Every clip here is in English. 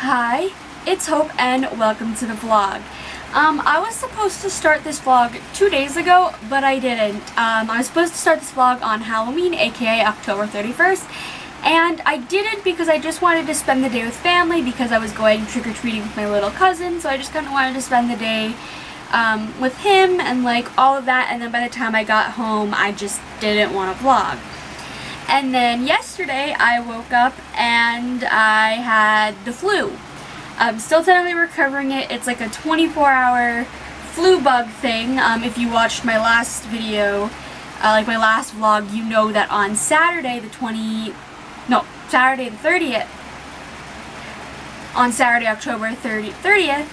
Hi, it's Hope and welcome to the vlog. I was supposed to start this vlog 2 days ago, but I didn't. I was supposed to start this vlog on Halloween, aka October 31st, and I didn't because I just wanted to spend the day with family because I was going trick-or-treating with my little cousin, so I just kind of wanted to spend the day with him and like all of that, and then by the time I got home, I just didn't want to vlog. And then yesterday I woke up and I had the flu. I'm still technically recovering it. It's like a 24-hour flu bug thing. If you watched my last video, like my last vlog, you know that on Saturday the 30th, on Saturday, October 30th,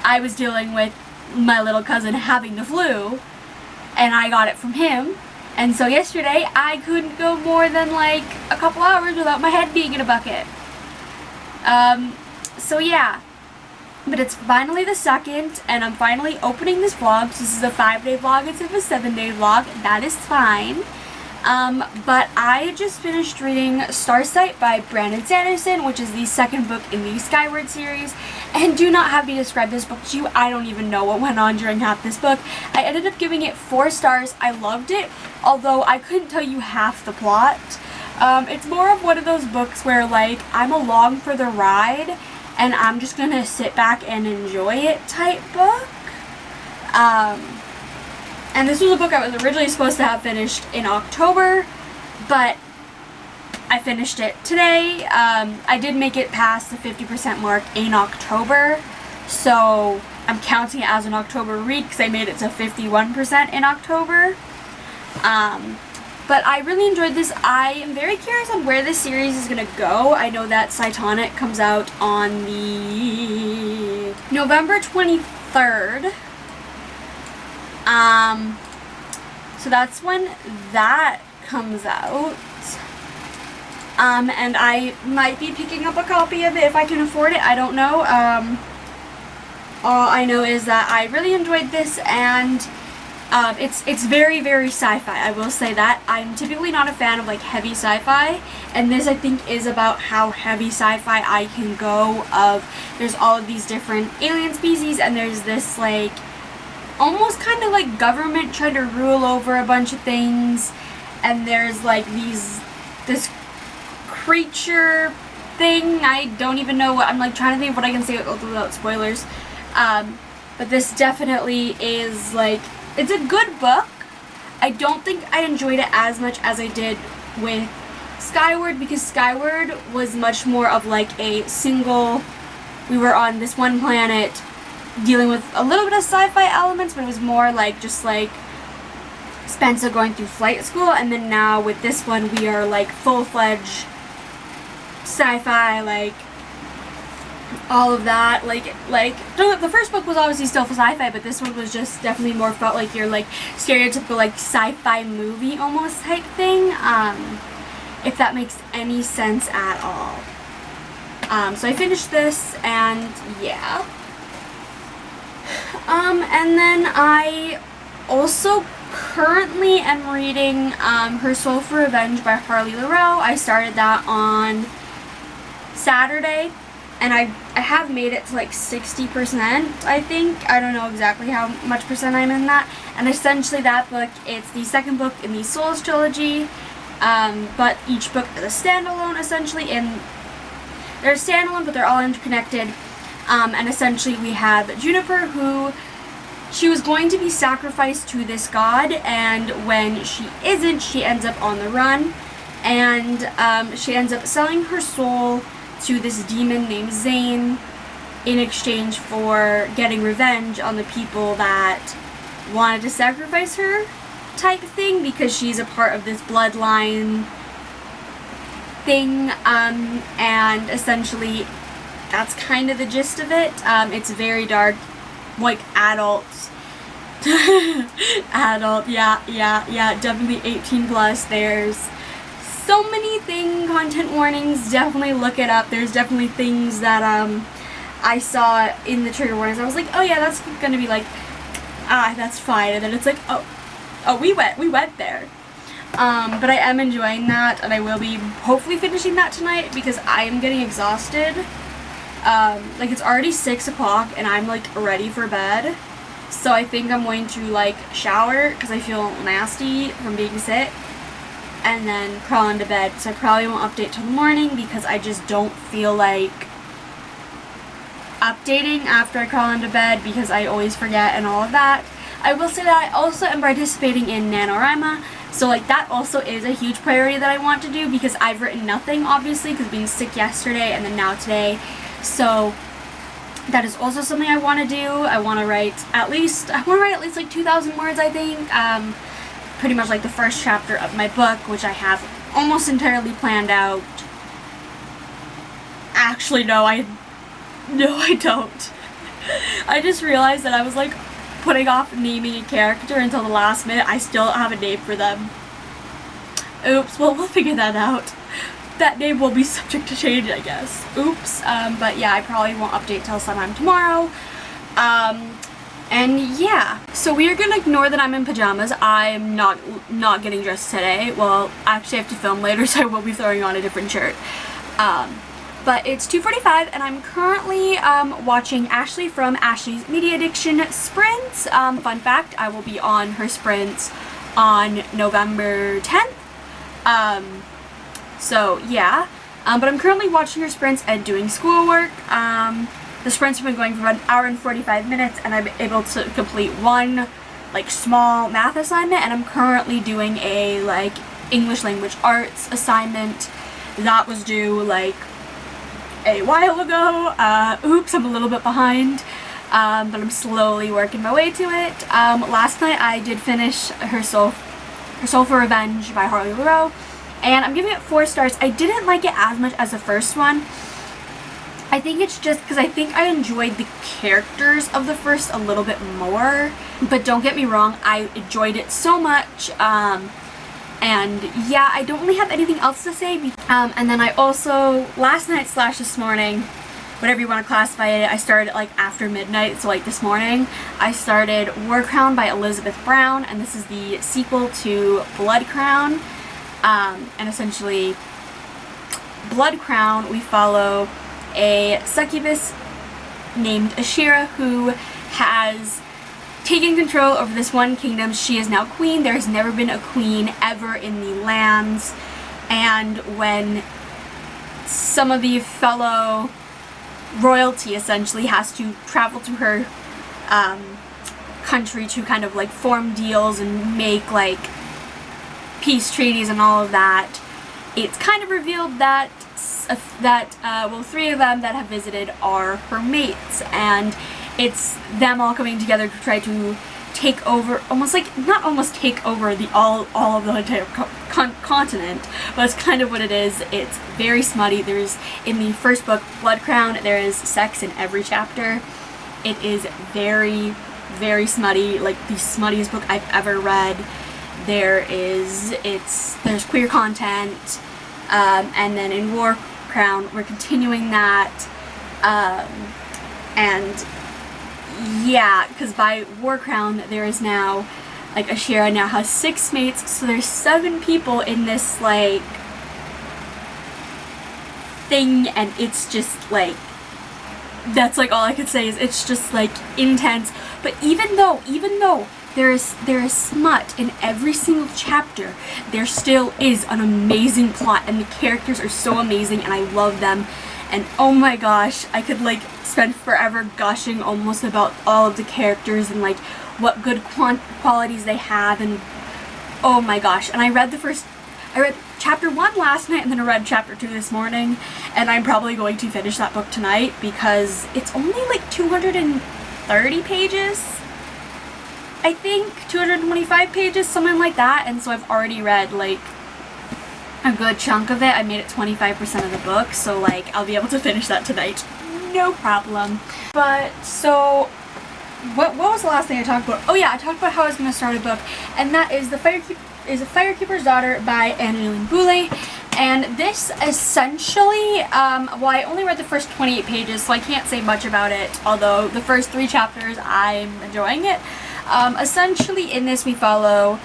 I was dealing with my little cousin having the flu, and I got it from him. And so yesterday, I couldn't go more than like a couple hours without my head being in a bucket. So yeah. But it's finally the 2nd, and I'm finally opening this vlog. So this is a 5-day vlog instead of a 7-day vlog. That is fine. But I just finished reading Starsight by Sanderson, which is the second book in the Skyward series. And do not have me describe this book to you. I don't even know what went on during half this book. I ended up giving it 4 stars. I loved it, although I couldn't tell you half the plot. It's more of one of those books where like I'm along for the ride and I'm just gonna sit back and enjoy it type book. And this was a book I was originally supposed to have finished in October, but I finished it today. I did make it past the 50% mark in October, so I'm counting it as an October read because I made it to 51% in October. But I really enjoyed this. I am very curious on where this series is going to go. I know that Cytonic comes out on the November 23rd. So that's when that comes out. And I might be picking up a copy of it if I can afford it. I don't know. All I know is that I really enjoyed this, and it's very, very sci-fi. I will say that. I'm typically not a fan of like heavy sci-fi, and this I think is about how heavy sci-fi I can go. There's all of these different alien species, and there's this like almost kind of like government trying to rule over a bunch of things, and there's like this creature thing. I don't even know what I'm like trying to think of what I can say without spoilers. But this definitely is like, it's a good book. I don't think I enjoyed it as much as I did with Skyward, because Skyward was much more of like a single, we were on this one planet dealing with a little bit of sci-fi elements, but it was more like just like Spencer going through flight school, and then now with this one we are like full-fledged sci-fi, like all of that, like the first book was obviously still for sci-fi, but this one was just definitely more felt like your like stereotypical like sci-fi movie almost type thing, if that makes any sense at all. So I finished this, and yeah. And then I also currently am reading Her Soul for Revenge by Harley Laroux. I started that on Saturday, and I have made it to like 60%, I think. I don't know exactly how much percent I'm in that. And essentially that book, it's the second book in the Souls trilogy, but each book is a standalone essentially, and they're standalone but they're all interconnected. And essentially we have Juniper, who she was going to be sacrificed to this god, and when she isn't, she ends up on the run, and she ends up selling her soul to this demon named Zane in exchange for getting revenge on the people that wanted to sacrifice her type thing, because she's a part of this bloodline thing, and essentially that's kind of the gist of it. It's very dark, like adult, yeah, definitely 18 plus. There's so many content warnings, definitely look it up. There's definitely things that I saw in the trigger warnings. I was like, oh yeah, that's gonna be like, that's fine, and then it's like, oh, we went there. But I am enjoying that, and I will be hopefully finishing that tonight because I am getting exhausted. Like, it's already 6 o'clock and I'm like ready for bed. So I think I'm going to like shower because I feel nasty from being sick, and then crawl into bed. So I probably won't update till the morning because I just don't feel like updating after I crawl into bed because I always forget and all of that. I will say that I also am participating in NaNoWriMo, so like that also is a huge priority that I want to do because I've written nothing, obviously, because being sick yesterday and then now today. So that is also something I want to do. I want to write at least like 2,000 words, I think. Pretty much like the first chapter of my book, which I have almost entirely planned out. Actually, no, I don't. I just realized that I was like putting off naming a character until the last minute. I still don't have a name for them. Oops, well, we'll figure that out. That name will be subject to change, I guess. Oops. But yeah, I probably won't update till sometime tomorrow. And yeah, so we are gonna ignore that I'm in pajamas. I'm not getting dressed today. Well, actually I have to film later, so I will be throwing on a different shirt. But it's 2:45 and I'm currently watching Ashley from Ashley's Media Addiction sprints. Fun fact, I will be on her sprints on November 10th. So yeah, but I'm currently watching her sprints and doing schoolwork. The sprints have been going for about an hour and 45 minutes and I'm able to complete one like small math assignment, and I'm currently doing a like English language arts assignment that was due like a while ago. Oops, I'm a little bit behind, but I'm slowly working my way to it. Last night I did finish Her Soul for Revenge by Harley Laroe, and I'm giving it 4 stars. I didn't like it as much as the first one. I think it's just because I think I enjoyed the characters of the first a little bit more, but don't get me wrong, I enjoyed it so much. And yeah, I don't really have anything else to say. And then I also, last night / this morning, whatever you want to classify it, I started like after midnight, so like this morning, I started War Crown by Elizabeth Brown, and this is the sequel to Blood Crown. And essentially, Blood Crown, we follow a succubus named Ashira who has taken control over this one kingdom. She is now queen. There has never been a queen ever in the lands, and when some of the fellow royalty essentially has to travel to her country to kind of like form deals and make like peace treaties and all of that, it's kind of revealed that well, 3 of them that have visited are her mates, and it's them all coming together to try to take over, not almost take over all of the entire continent, but it's kind of what it is. It's very smutty. There's, in the first book, Blood Crown, there is sex in every chapter. It is very, very smutty, like the smuttiest book I've ever read. There's queer content, and then in War Crown, we're continuing that, and yeah, because by War Crown, there is now, like, Ashira now has 6 mates, so there's 7 people in this, like, thing, and it's just, like, that's, like, all I could say is it's just, like, intense. But even though there is smut in every single chapter, there still is an amazing plot, and the characters are so amazing, and I love them. And oh my gosh, I could like spend forever gushing almost about all of the characters and like what good qualities they have, and oh my gosh. And I read chapter 1 last night, and then I read chapter 2 this morning, and I'm probably going to finish that book tonight because it's only like 230 pages. I think 225 pages, something like that, and so I've already read like a good chunk of it. I made it 25% of the book, so like I'll be able to finish that tonight, no problem. But so what was the last thing I talked about? Oh yeah, I talked about how I was going to start a book, and that is The Firekeeper's Daughter by Angeline Boulley. And this essentially, well, I only read the first 28 pages, so I can't say much about it, although the first 3 chapters I'm enjoying it. Essentially in this we follow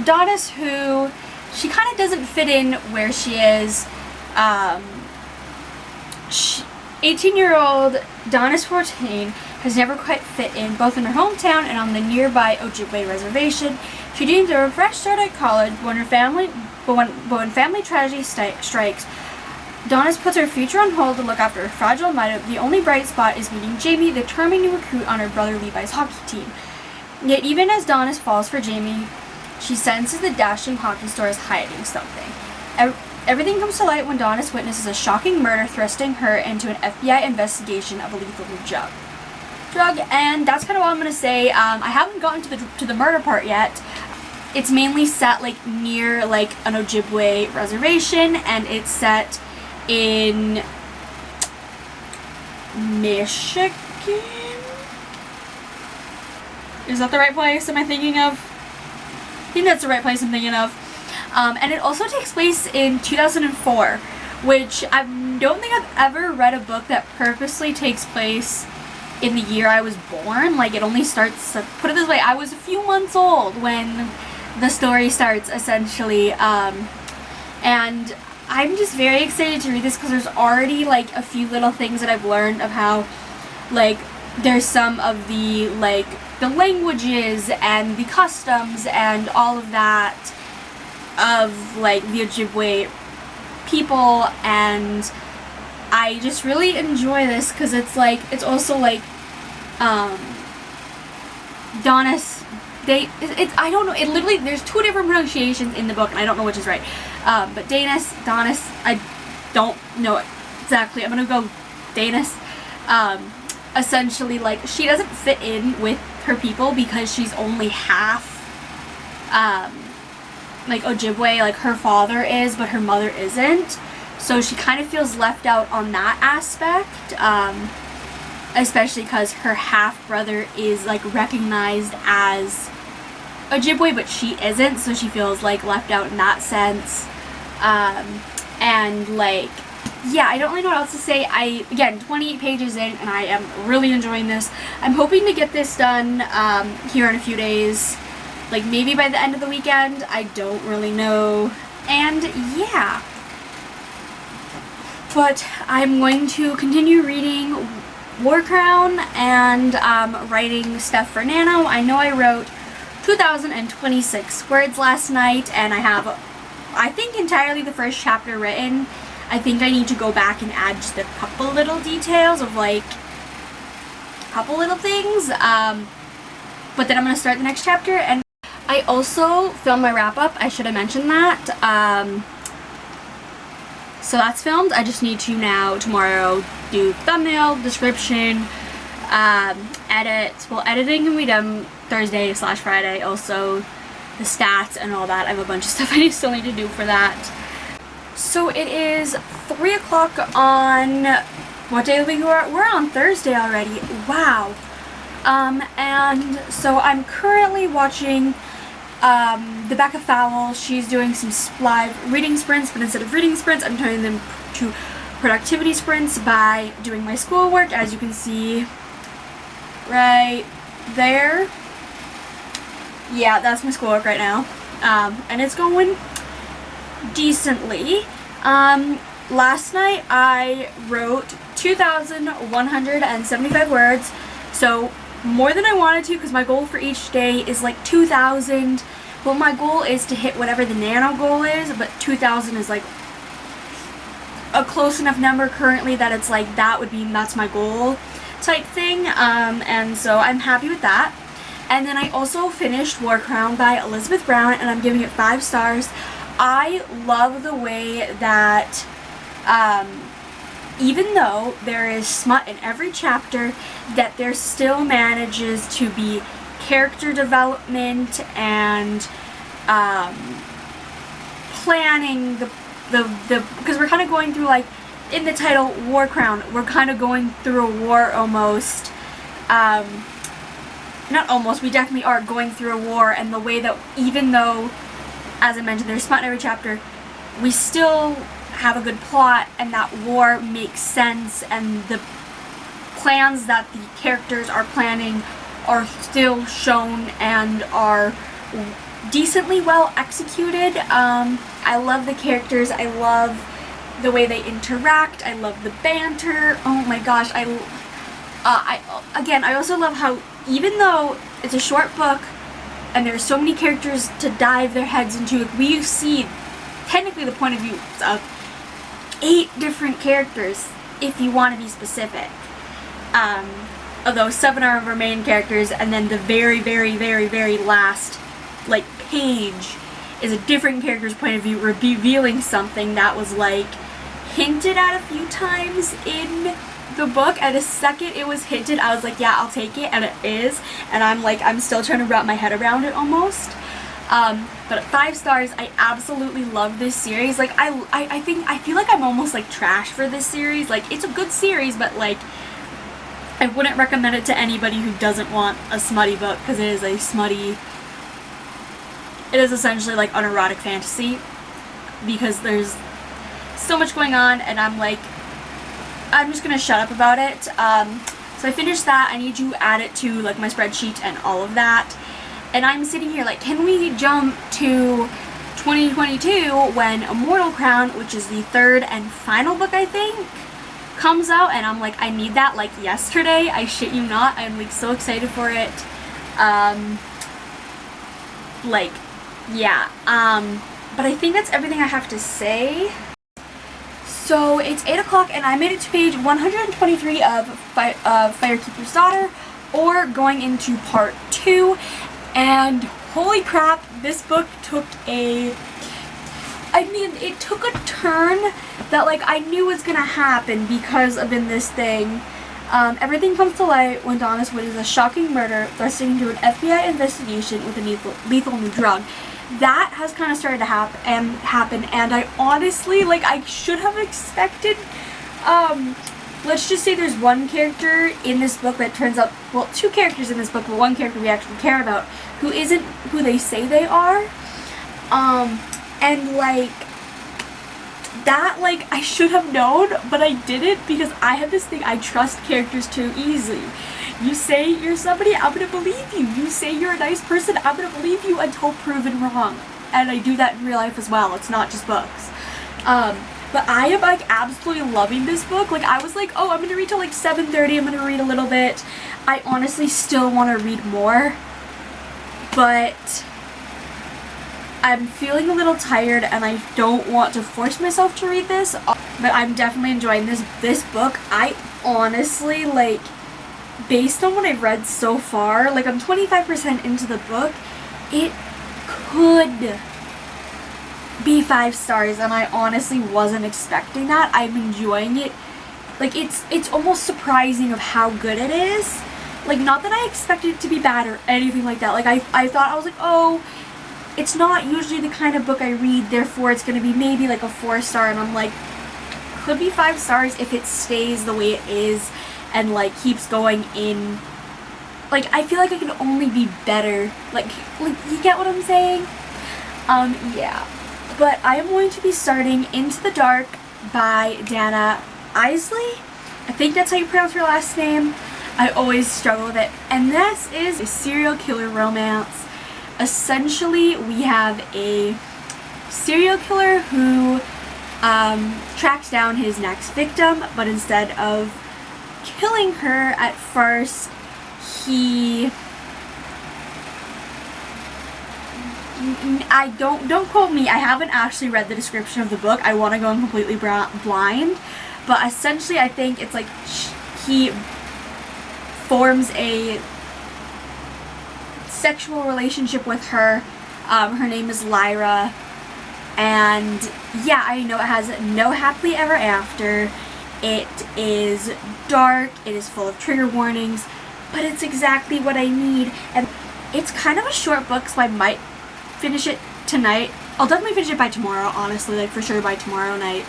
Donis, who she kind of doesn't fit in where she is. 18-year-old Donis 14 has never quite fit in, both in her hometown and on the nearby Ojibwe reservation. She dreams of a fresh start at college, but when family tragedy strikes, Donis puts her future on hold to look after her fragile mother. The only bright spot is meeting Jamie, the charming new recruit on her brother Levi's hockey team. Yet even as Donis falls for Jamie, she senses the dashing hockey star is hiding something. Everything comes to light when Donis witnesses a shocking murder thrusting her into an FBI investigation of a lethal drug. And that's kind of all I'm going to say. I haven't gotten to the murder part yet. It's mainly set like near like an Ojibwe reservation, and it's set in Michigan. Is that the right place? Am I thinking of? I think that's the right place I'm thinking of. And it also takes place in 2004, which I don't think I've ever read a book that purposely takes place in the year I was born. Like, it only starts, put it this way, I was a few months old when the story starts, essentially. And I'm just very excited to read this because there's already, like, a few little things that I've learned of how, like, there's some of the, like, the languages and the customs and all of that of like the Ojibwe people, and I just really enjoy this because it's like, it's also like Donis, I don't know, it literally, there's two different pronunciations in the book and I don't know which is right, but Donis, I don't know exactly, I'm gonna go Donis. Essentially, like, she doesn't fit in with her people because she's only half like Ojibwe, like her father is, but her mother isn't. So she kind of feels left out on that aspect, especially because her half brother is like recognized as Ojibwe, but she isn't, so she feels like left out in that sense. And like, yeah, I don't really know what else to say. Again, 28 pages in, and I am really enjoying this. I'm hoping to get this done here in a few days. Like, maybe by the end of the weekend. I don't really know. And, yeah. But I'm going to continue reading War Crown and writing stuff for Nano. I know I wrote 2,026 words last night, and I have, I think, entirely the first chapter written. I think I need to go back and add just a couple little details of, like, a couple little things. But then I'm going to start the next chapter. And I also filmed my wrap-up. I should have mentioned that. So that's filmed. I just need to now, tomorrow, do thumbnail, description, edit. Well, editing can be done Thursday/Friday. Also, the stats and all that. I have a bunch of stuff I still need to do for that. So it is 3 o'clock on, what day of the week we're on Thursday already. Wow. And so I'm currently watching Rebecca Fowle. She's doing some live reading sprints, but instead of reading sprints, I'm turning them to productivity sprints by doing my schoolwork, as you can see right there. Yeah, that's my schoolwork right now. And it's going decently. Last night I wrote 2,175 words, so more than I wanted to, because my goal for each day is like 2,000. Well, my goal is to hit whatever the Nano goal is, but 2,000 is like a close enough number currently that it's like that's my goal type thing. And so I'm happy with that. And then I also finished War Crown by Elizabeth Brown, and I'm giving it 5 stars. I love the way that even though there is smut in every chapter, that there still manages to be character development and planning because we're kind of going through, like, in the title War Crown, we're kind of going through a war almost. Not almost, we definitely are going through a war, and the way that, even though, as I mentioned, there's smut in every chapter, we still have a good plot, and that war makes sense, and the plans that the characters are planning are still shown and are decently well executed. I love the characters. I love the way they interact. I love the banter. Oh my gosh, I also love how, even though it's a short book and there's so many characters to dive their heads into, we see technically the point of view of 8 different characters if you want to be specific. Although 7 are our main characters, and then the very, very, very, very last, like, page is a different character's point of view, revealing something that was, like, hinted at a few times in the book. And the second it was hinted, I was like, yeah, I'll take it, and it is. And I'm still trying to wrap my head around it almost. But at 5 stars, I absolutely love this series. Like, I feel like I'm almost, like, trash for this series. Like, it's a good series, but, like, I wouldn't recommend it to anybody who doesn't want a smutty book, because it is a smutty, it is essentially like unerotic fantasy, because there's so much going on, and I'm just gonna shut up about it. So I finished that. I need to add it to, like, my spreadsheet and all of that, and I'm sitting here like, can we jump to 2022 when Immortal Crown, which is the 3rd and final book, I think, comes out? And I'm like, I need that, like, yesterday. I shit you not. I'm, like, so excited for it. Like, yeah. But I think that's everything I have to say. So it's 8 o'clock, and I made it to page 123 of Firekeeper's Daughter, or going into part 2, and holy crap, this book took it took a turn that, like, I knew was gonna happen because of in this thing. Everything comes to light when Donna witnesses a shocking murder thrusting into an FBI investigation with a lethal new drug. That has kind of started to happen, and I honestly, like, I should have expected, let's just say there's one character in this book that turns out, well, 2 characters in this book, but one character we actually care about, who isn't who they say they are, and, like, that, like, I should have known, but I didn't, because I have this thing, I trust characters too easily. You say you're somebody, I'm gonna believe you. You say you're a nice person, I'm gonna believe you until proven wrong. And I do that in real life as well, it's not just books. But I am, like, absolutely loving this book. Like, I was like, oh, I'm gonna read till, like, 7:30, I'm gonna read a little bit. I honestly still want to read more, but I'm feeling a little tired, and I don't want to force myself to read this, but I'm definitely enjoying this book. I honestly, like, based on what I've read so far, like, I'm 25% into the book, it could be 5 stars, and I honestly wasn't expecting that. I'm enjoying it. Like, it's almost surprising of how good it is. Like, not that I expected it to be bad or anything like that. Like, I thought, I was like, oh, it's not usually the kind of book I read, therefore it's going to be maybe, like, a 4-star, and I'm like, could be 5 stars if it stays the way it is and, like, keeps going in. Like, I feel like it can only be better. Like, you get what I'm saying? Yeah. But I am going to be starting Into the Dark by Dana Isley. I think that's how you pronounce her last name. I always struggle with it. And this is a serial killer romance. Essentially, we have a serial killer who tracks down his next victim, but instead of killing her at first, don't quote me, I haven't actually read the description of the book. I want to go in completely blind, but essentially I think it's like he forms a sexual relationship with her. Her name is Lyra, and yeah, I know it has no happily ever after. It is dark, it is full of trigger warnings, but it's exactly what I need. And it's kind of a short book, so I might finish it tonight. I'll definitely finish it by tomorrow, honestly, like, for sure by tomorrow night.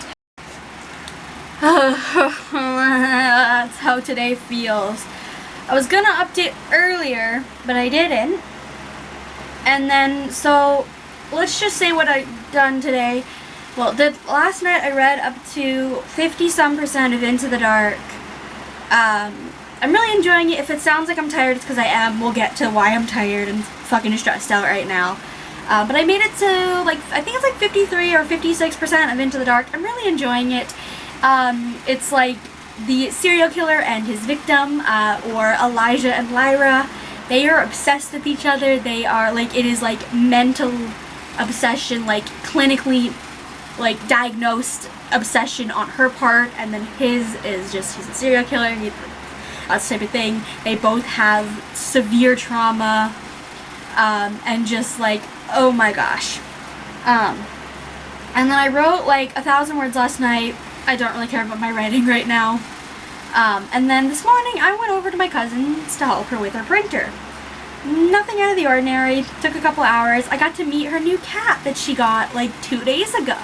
That's how today feels. I was gonna update earlier, but I didn't. And then, so, let's just say what I've done today. Well, last night I read up to 50-some% of Into the Dark. I'm really enjoying it. If it sounds like I'm tired, it's because I am. We'll get to why I'm tired and fucking stressed out right now. But I made it to, like, I think it's like 53 or 56% of Into the Dark. I'm really enjoying it. It's like the serial killer and his victim, or Elijah and Lyra. They are obsessed with each other. They are, like, it is like mental obsession, like clinically, like, diagnosed obsession on her part, and then his is just, he's a serial killer, that type of thing. They both have severe trauma, and just, like, oh my gosh. And then I wrote, like, 1,000 words last night. I don't really care about my writing right now. And then this morning I went over to my cousin's to help her with her printer. Nothing out of the ordinary, took a couple hours. I got to meet her new cat that she got like 2 days ago.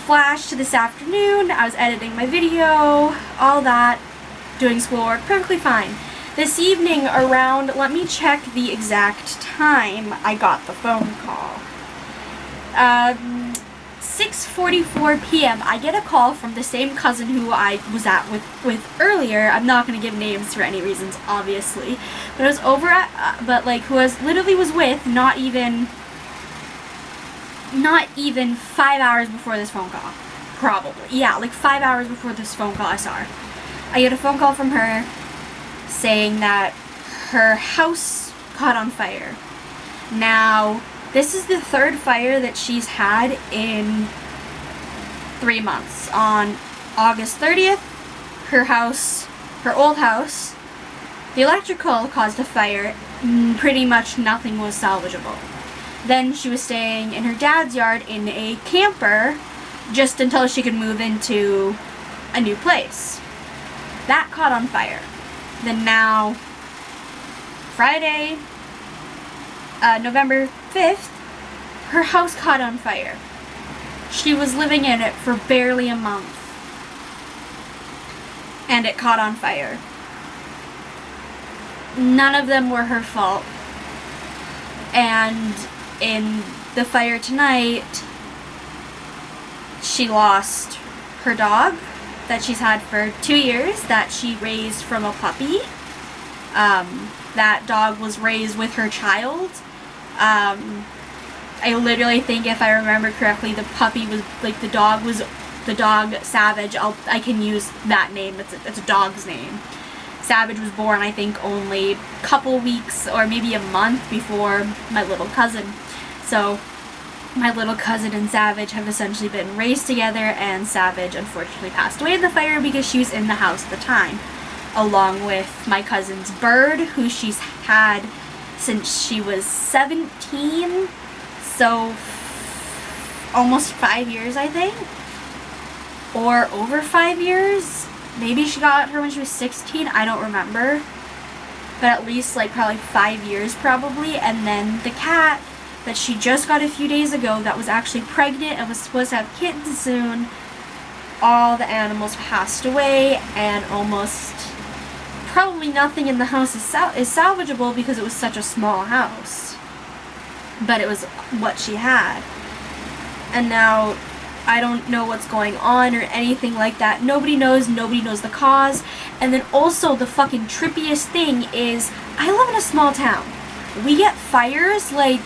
Flash to this afternoon, I was editing my video, all that, doing schoolwork, perfectly fine. This evening around, let me check the exact time I got the phone call. 6:44 p.m. I get a call from the same cousin who I was at with earlier. I'm not going to give names for any reasons, obviously. But I was over at, but like, who I literally was with not even 5 hours before this phone call. Probably. Yeah, like 5 hours before this phone call I saw her. I get a phone call from her saying that her house caught on fire. Now, this is the 3rd fire that she's had in 3 months. On August 30th, her old house, the electrical caused a fire. Pretty much nothing was salvageable. Then she was staying in her dad's yard in a camper just until she could move into a new place. That caught on fire. Then now, Friday, November 5th, her house caught on fire. She was living in it for barely a month, and it caught on fire. None of them were her fault. And in the fire tonight, she lost her dog that she's had for 2 years, that she raised from a puppy. That dog was raised with her child. I literally think, if I remember correctly, the puppy was, like, the dog Savage. I can use that name. It's a dog's name. Savage was born, I think, only a couple weeks or maybe a month before my little cousin. So my little cousin and Savage have essentially been raised together, and Savage unfortunately passed away in the fire because she was in the house at the time, along with my cousin's bird, who she's had since she was 17, so almost 5 years, I think, or over 5 years. Maybe she got her when she was 16, I don't remember, but at least, like, probably 5 years probably. And then the cat that she just got a few days ago that was actually pregnant and was supposed to have kittens soon, all the animals passed away, and almost probably nothing in the house is salvageable because it was such a small house. But it was what she had. And now I don't know what's going on or anything like that. Nobody knows the cause. And then also the fucking trippiest thing is, I live in a small town. We get fires, like,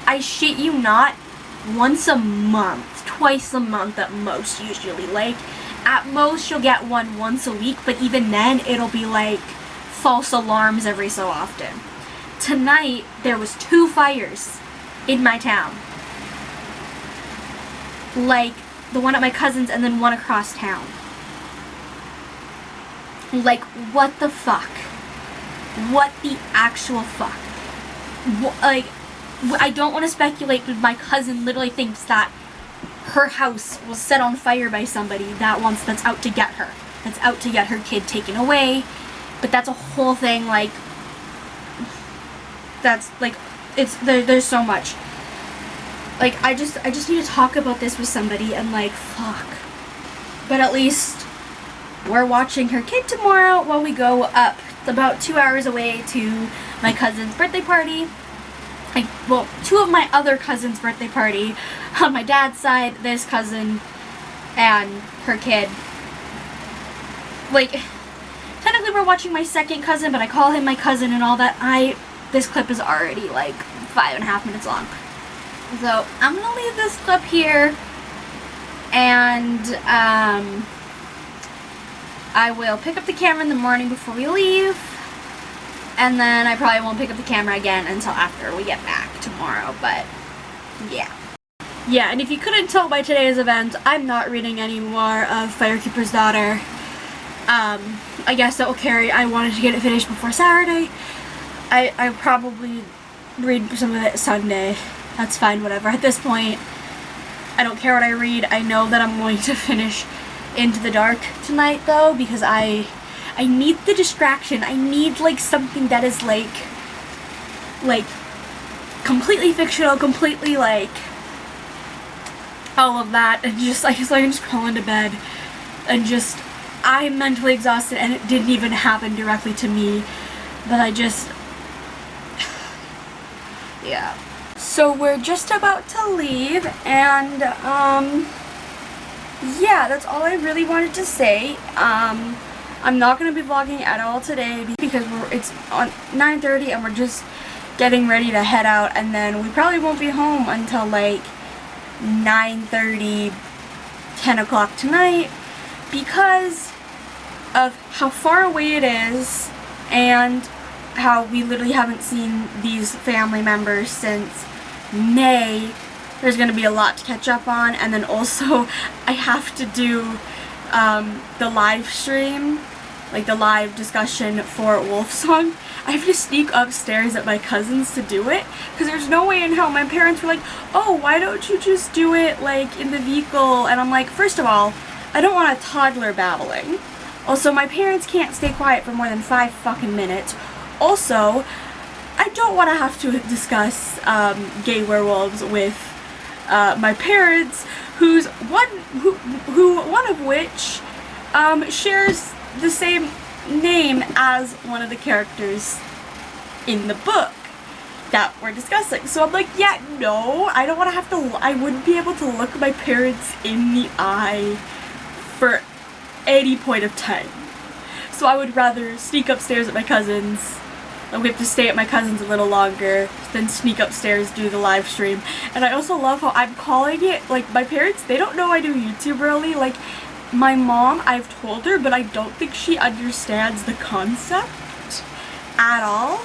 I shit you not, once a month, twice a month at most usually. Like, at most you'll get one once a week, but even then it'll be like false alarms every so often. Tonight there was 2 fires in my town. Like, the one at my cousin's and then one across town. Like, what the fuck? What the actual fuck? Like, I don't want to speculate, but my cousin literally thinks that her house was set on fire by somebody that's out to get her. That's out to get her kid taken away. But that's a whole thing, like, that's, like, there's so much. Like, I just need to talk about this with somebody, and, like, fuck. But at least we're watching her kid tomorrow while we go up about 2 hours away to my cousin's birthday party. Like, well, 2 of my other cousins' birthday party. On my dad's side, this cousin and her kid. Like, technically we're watching my second cousin, but I call him my cousin and all that. this clip is already like 5.5 minutes long. So I'm gonna leave this clip here, and I will pick up the camera in the morning before we leave, and then I probably won't pick up the camera again until after we get back tomorrow, but yeah. Yeah, and if you couldn't tell by today's event, I'm not reading any more of Firekeeper's Daughter. I guess that will carry. I wanted to get it finished before Saturday. I probably read some of it Sunday. That's fine, whatever. At this point, I don't care what I read. I know that I'm going to finish Into the Dark tonight, though, because I need the distraction. I need, like, something that is, like, completely fictional, completely, like, all of that, and just, like, so I can just crawl into bed, and just, I'm mentally exhausted, and it didn't even happen directly to me, but I just, yeah. So we're just about to leave, and, yeah, that's all I really wanted to say. I'm not going to be vlogging at all today because it's on 9:30 and we're just getting ready to head out, and then we probably won't be home until like 9:30, 10 o'clock tonight because of how far away it is and how we literally haven't seen these family members since May. There's going to be a lot to catch up on, and then also I have to do the live stream, like the live discussion for Wolf Song. I have to sneak upstairs at my cousin's to do it, because there's no way in hell. My parents were like, oh, why don't you just do it like in the vehicle? And I'm like, first of all, I don't want a toddler babbling. Also, my parents can't stay quiet for more than 5 fucking minutes. Also, I don't want to have to discuss gay werewolves with my parents, one of which shares the same name as one of the characters in the book that we're discussing. So I'm like, yeah, no, I don't want to have to, I wouldn't be able to look my parents in the eye for any point of time. So I would rather sneak upstairs at my cousin's. We have to stay at my cousin's a little longer, then sneak upstairs, do the live stream. And I also love how I'm calling it, like, my parents, they don't know I do YouTube early. Like, my mom, I've told her, but I don't think she understands the concept at all.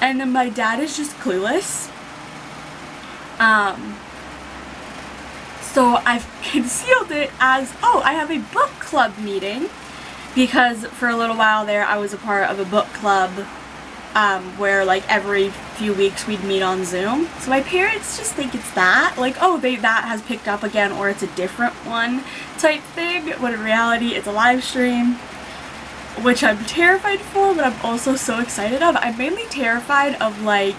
And then my dad is just clueless. So I've concealed it as, oh, I have a book club meeting, because for a little while there I was a part of a book club where like every few weeks we'd meet on Zoom. So my parents just think it's that, like, oh, that has picked up again, or it's a different one type thing, when in reality it's a live stream, which I'm terrified for, but I'm also so excited of. I'm mainly terrified of, like,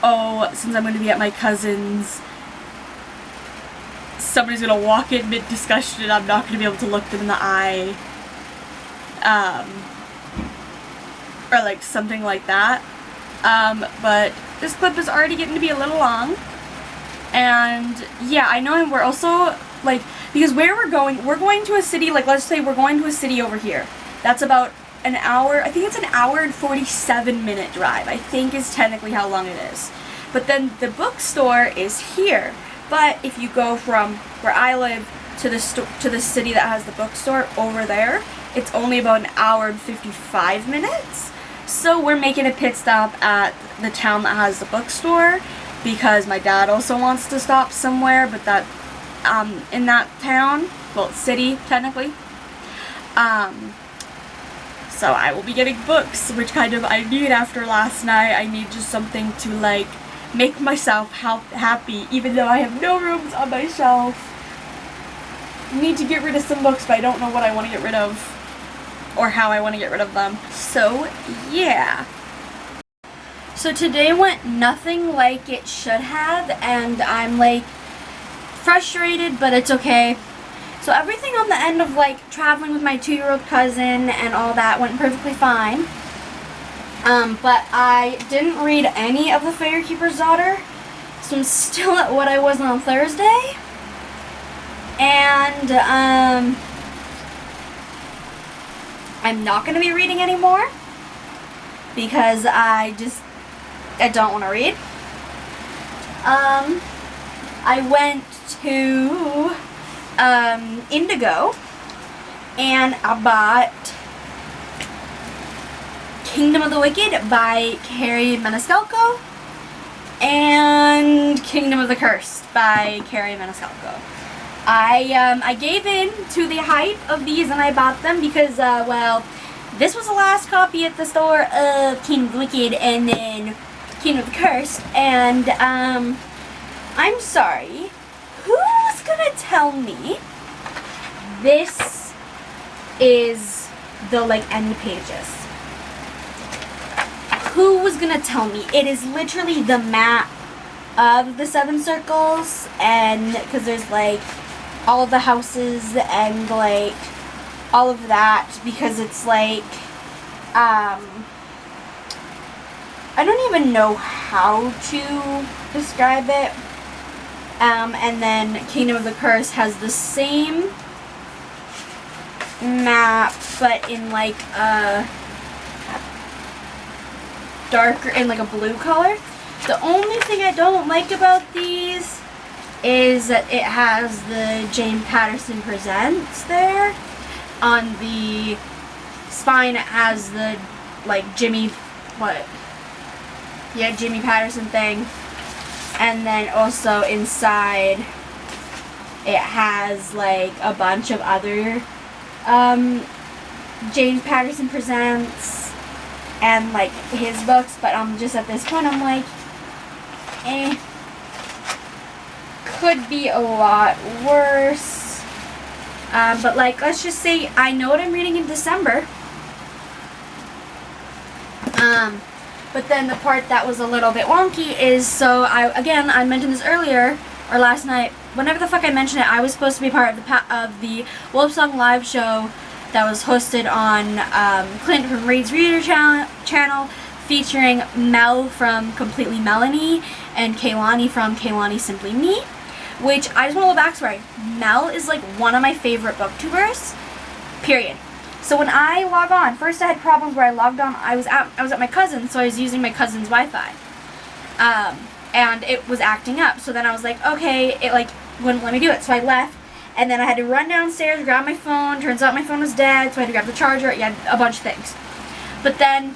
oh, since I'm going to be at my cousin's, somebody's going to walk in mid-discussion and I'm not going to be able to look them in the eye. Or like something like that. But this clip is already getting to be a little long. And yeah, I know, and we're also, like, because where we're going to a city, like, let's say we're going to a city over here. That's about an hour, I think it's an hour and 47-minute drive, I think is technically how long it is. But then the bookstore is here. But if you go from where I live to the city that has the bookstore over there, it's only about an hour and 55 minutes. So we're making a pit stop at the town that has the bookstore, because my dad also wants to stop somewhere, but that, in that town, well, city, technically. So I will be getting books, which kind of I need after last night. I need just something to, like, make myself happy, even though I have no rooms on my shelf. I need to get rid of some books, but I don't know what I want to get rid of, or how I want to get rid of them. So, yeah. So today went nothing like it should have, and I'm, like, frustrated, but it's okay. So everything on the end of, like, traveling with my 2-year-old cousin and all that went perfectly fine. But I didn't read any of the Firekeeper's Daughter, so I'm still at what I was on Thursday. And, I'm not going to be reading anymore, because I just, I don't want to read. I went to Indigo and I bought Kingdom of the Wicked by Carrie Maniscalco and Kingdom of the Cursed by Carrie Maniscalco. I gave in to the hype of these and I bought them because, well, this was the last copy at the store of Kingdom of the Wicked and then Kingdom of the Cursed, and I'm sorry, who's gonna tell me this is the, like, end pages? Who was gonna tell me? It is literally the map of the 7 circles, and because there's, like, all of the houses and, like, all of that, because it's, like, I don't even know how to describe it. And then Kingdom of the Curse has the same map, but in, like, a darker, in, like, a blue color. The only thing I don't like about these is that it has the James Patterson Presents there. On the spine it has the, like, Jimmy Patterson thing. And then also inside it has, like, a bunch of other James Patterson Presents and, like, his books, but just at this point I'm like, could be a lot worse. But, like, let's just say I know what I'm reading in December. But then the part that was a little bit wonky is, so I mentioned this earlier, or last night, whenever the fuck I mentioned it, I was supposed to be part of the Wolf Song live show that was hosted on Clint from Reed's Reader channel, featuring Mel from Completely Melanie and Kaylani from Kaylani Simply Me, which I just want a little backstory. Mel is, like, one of my favorite booktubers, period. So when I log on, first I had problems where I logged on, I was at my cousin's, so I was using my cousin's Wi-Fi. And it was acting up. So then I was like, okay, it, like, wouldn't let me do it. So I left, and then I had to run downstairs, grab my phone. Turns out my phone was dead, so I had to grab the charger. Yeah, a bunch of things. But then,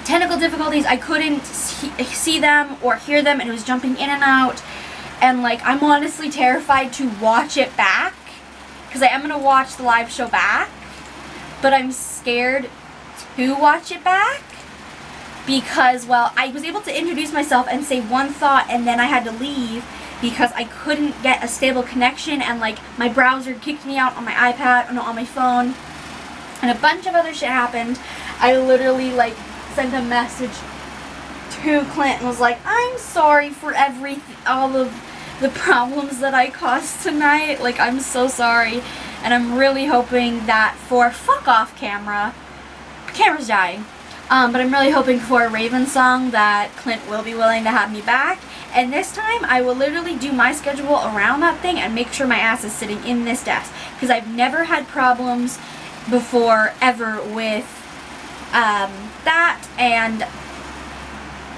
technical difficulties, I couldn't see them or hear them, and it was jumping in and out. And, like, I'm honestly terrified to watch it back, because I am going to watch the live show back. But I'm scared to watch it back because, well, I was able to introduce myself and say one thought, and then I had to leave because I couldn't get a stable connection, and, like, my browser kicked me out on my iPad, no, on my phone, and a bunch of other shit happened. I literally, like, sent a message to Clint and was like, I'm sorry for all of the problems that I caused tonight. Like, I'm so sorry. And I'm really hoping that for Fuck Off camera's dying. But I'm really hoping for a Raven song that Clint will be willing to have me back. And this time, I will literally do my schedule around that thing and make sure my ass is sitting in this desk. Because I've never had problems before, ever, with that. And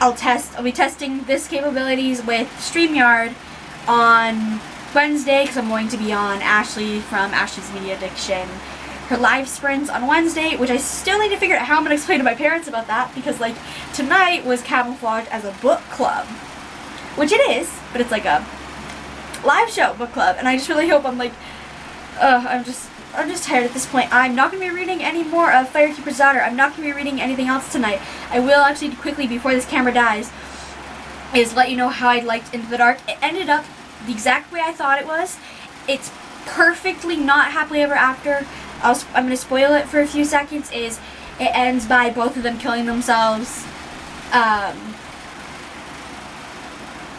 I'll be testing this capabilities with StreamYard on Wednesday, because I'm going to be on Ashley from Ashley's Media Addiction, her live sprints on Wednesday, which I still need to figure out how I'm going to explain to my parents about that, because, like, tonight was camouflaged as a book club, which it is, but it's like a live show book club, and I just really hope I'm just tired at this point. I'm not going to be reading any more of Firekeeper's Daughter. I'm not going to be reading anything else tonight. I will actually quickly, before this camera dies, is let you know how I liked Into the Dark. It ended up the exact way I thought it was. It's perfectly not happily ever after. I'm going to spoil it for a few seconds. It ends by both of them killing themselves.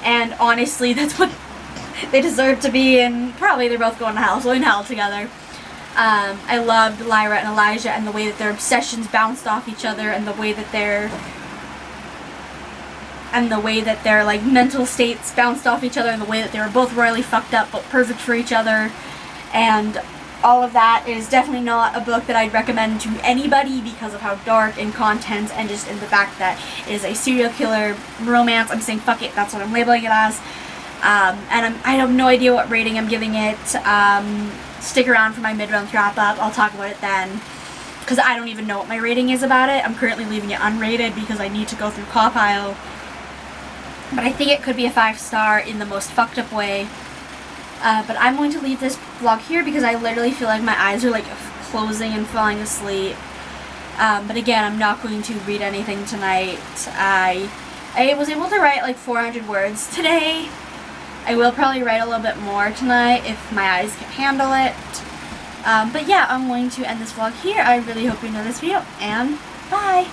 And honestly, that's what they deserve to be, and probably they're both going to hell, so in hell together. I loved Lyra and Elijah and the way that their obsessions bounced off each other, and the way that their like mental states bounced off each other, and the way that they were both royally fucked up but perfect for each other. And all of that. It is definitely not a book that I'd recommend to anybody because of how dark in content and just in the fact that it is a serial killer romance. I'm saying fuck it, that's what I'm labeling it as. And I have no idea what rating I'm giving it. Stick around for my mid-month wrap-up. I'll talk about it then, because I don't even know what my rating is about it. I'm currently leaving it unrated because I need to go through Cawpile. But I think it could be a 5-star in the most fucked up way. But I'm going to leave this vlog here because I literally feel like my eyes are like closing and falling asleep. But again, I'm not going to read anything tonight. I was able to write like 400 words today. I will probably write a little bit more tonight if my eyes can handle it. But yeah, I'm going to end this vlog here. I really hope you enjoyed this video, and bye!